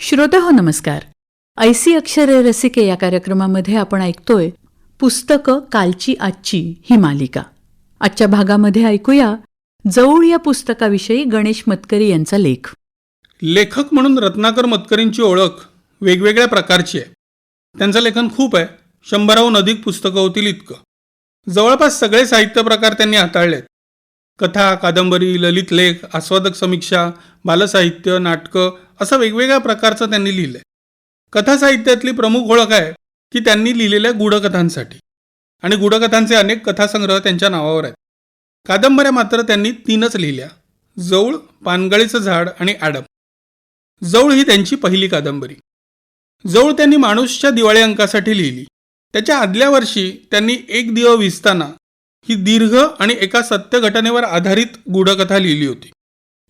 श्रोतेहो नमस्कार. ऐसी अक्षरे रसिके या कार्यक्रमामध्ये आपण ऐकतोय पुस्तकं कालची आजची ही मालिका. आजच्या भागामध्ये ऐकूया जवळ या पुस्तकाविषयी गणेश मतकरी यांचा लेख. लेखक म्हणून रत्नाकर मतकरींची ओळख वेगवेगळ्या प्रकारची आहे. त्यांचं लेखन खूप आहे, 100हून अधिक पुस्तकं होतील इतकं. जवळपास सगळे साहित्य प्रकार त्यांनी हाताळलेत. कथा, कादंबरी, ललित लेख, आस्वादक समीक्षा, बालसाहित्य, नाटकं असं वेगवेगळ्या प्रकारचं त्यांनी लिहिलंय. कथा साहित्यातली प्रमुख ओळख आहे की त्यांनी लिहिलेल्या गूढकथांसाठी, आणि गूढकथांचे अनेक कथासंग्रह त्यांच्या नावावर आहेत. कादंबऱ्या मात्र त्यांनी 3च लिहिल्या: जवळ, पानगळीचं झाड आणि ॲडम. जवळ ही त्यांची पहिली कादंबरी. जवळ त्यांनी माणूसच्या दिवाळी अंकासाठी लिहिली. त्याच्या आदल्या वर्षी त्यांनी एक दिव विझताना ही दीर्घ आणि एका सत्य घटनेवर आधारित गूढकथा लिहिली होती.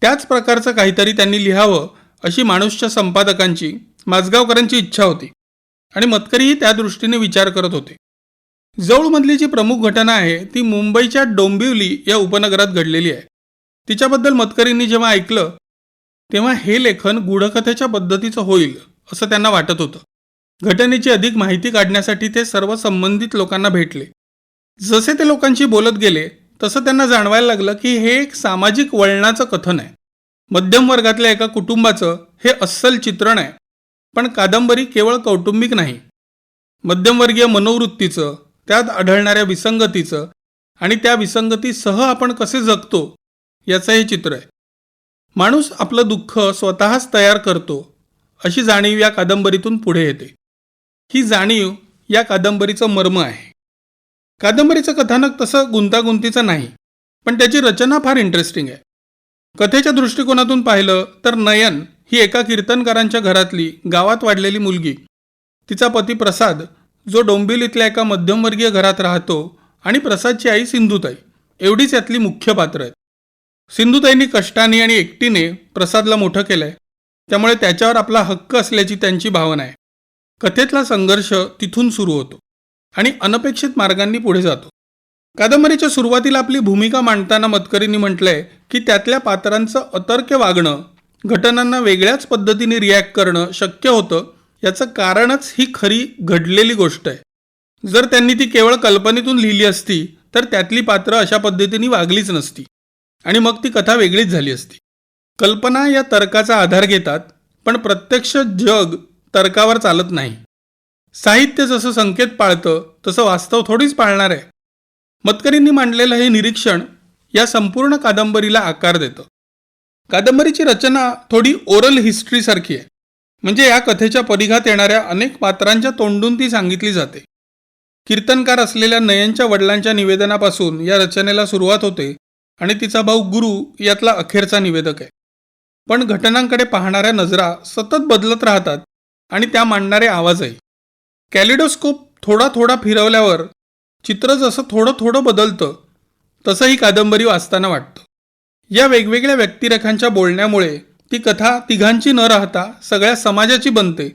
त्याच प्रकारचं काहीतरी त्यांनी लिहावं अशी माणूसच्या संपादकांची, माझगावकरांची इच्छा होती, आणि मतकरीही त्या दृष्टीने विचार करत होते. जवळमधली जी प्रमुख घटना आहे ती मुंबईच्या डोंबिवली या उपनगरात घडलेली आहे. तिच्याबद्दल मतकरींनी जेव्हा ऐकलं तेव्हा हे लेखन गूढकथेच्या पद्धतीचं होईल असं त्यांना वाटत होतं. घटनेची अधिक माहिती काढण्यासाठी ते सर्व संबंधित लोकांना भेटले. जसे ते लोकांशी बोलत गेले तसं त्यांना जाणवायला लागलं की हे एक सामाजिक वळणाचं कथन आहे. मध्यम वर्गातल्या एका कुटुंबाचं हे अस्सल चित्रण आहे. पण कादंबरी केवळ कौटुंबिक नाही, मध्यमवर्गीय मनोवृत्तीचं, त्यात आढळणाऱ्या विसंगतीचं आणि त्या विसंगतीसह आपण कसे जगतो याचं हे चित्र आहे. माणूस आपलं दुःख स्वतःच तयार करतो अशी जाणीव या कादंबरीतून पुढे येते. ही जाणीव या कादंबरीचं मर्म आहे. कादंबरीचं कथानक तसं गुंतागुंतीचं नाही, पण त्याची रचना फार इंटरेस्टिंग आहे. कथेच्या दृष्टिकोनातून पाहिलं तर नयन ही एका कीर्तनकारांच्या घरातली गावात वाढलेली मुलगी, तिचा पती प्रसाद जो डोंबिवलीतल्या एका मध्यमवर्गीय घरात राहतो, आणि प्रसादची आई सिंधुताई, एवढीच यातली मुख्य पात्र आहेत. सिंधुताईंनी कष्टाने आणि एकटीने प्रसादला मोठं केलंय, त्यामुळे त्याच्यावर आपला हक्क असल्याची त्यांची भावना आहे. कथेतला संघर्ष तिथून सुरू होतो आणि अनपेक्षित मार्गांनी पुढे जातो. कादंबरीच्या सुरुवातीला आपली भूमिका मांडताना मतकरींनी म्हटलंय की त्यातल्या पात्रांचं अतर्क्य वागणं, घटनांना वेगळ्याच पद्धतीने रिॲक्ट करणं शक्य होतं. याचं कारणच ही खरी घडलेली गोष्ट आहे. जर त्यांनी ती केवळ कल्पनेतून लिहिली असती तर त्यातली पात्र अशा पद्धतीने वागलीच नसती, आणि मग ती कथा वेगळीच झाली असती. कल्पना या तर्काचा आधार घेतात, पण प्रत्यक्ष जग तर्कावर चालत नाही. साहित्य जसं संकेत पाळतं तसं वास्तव थोडीच पाळणार आहे. मतकरींनी मांडलेलं हे निरीक्षण या संपूर्ण कादंबरीला आकार देतं. कादंबरीची रचना थोडी ओरल हिस्ट्रीसारखी आहे. म्हणजे या कथेच्या परिघात येणाऱ्या अनेक पात्रांच्या तोंडून ती सांगितली जाते. कीर्तनकार असलेल्या नयनच्या वडिलांच्या निवेदनापासून या रचनेला सुरुवात होते, आणि तिचा भाऊ गुरु यातला अखेरचा निवेदक आहे. पण घटनांकडे पाहणाऱ्या नजरा सतत बदलत राहतात, आणि त्या मांडणारे आवाजही. कॅलिडोस्कोप थोडा थोडा फिरवल्यावर चित्र जसं थोडं थोडं बदलतं तसं ही कादंबरी वाचताना वाटतं. या वेगवेगळ्या व्यक्तिरेखांच्या बोलण्यामुळे ती कथा तिघांची न राहता सगळ्या समाजाची बनते,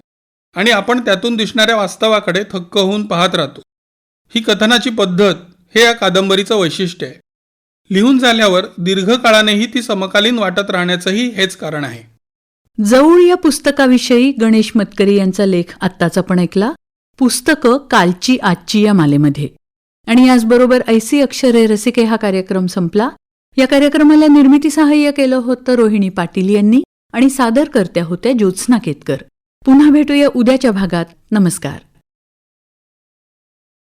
आणि आपण त्यातून दिसणाऱ्या वास्तवाकडे थक्क होऊन पाहत राहतो. ही कथनाची पद्धत हे या कादंबरीचं वैशिष्ट्य आहे. लिहून झाल्यावर दीर्घकाळानेही ती समकालीन वाटत राहण्याचंही हेच कारण आहे. जवळ या पुस्तकाविषयी गणेश मतकरी यांचा लेख आत्ताच आपण ऐकला, पुस्तकं कालची आजची या मालेमध्ये. आणि याचबरोबर ऐसी अक्षरे रसिके हा कार्यक्रम संपला. या कार्यक्रमाला निर्मिती सहाय्य केलं होतं रोहिणी पाटील यांनी, आणि सादरकर्त्या होत्या ज्योत्स्ना केतकर. पुन्हा भेटूया उद्याच्या भागात. नमस्कार.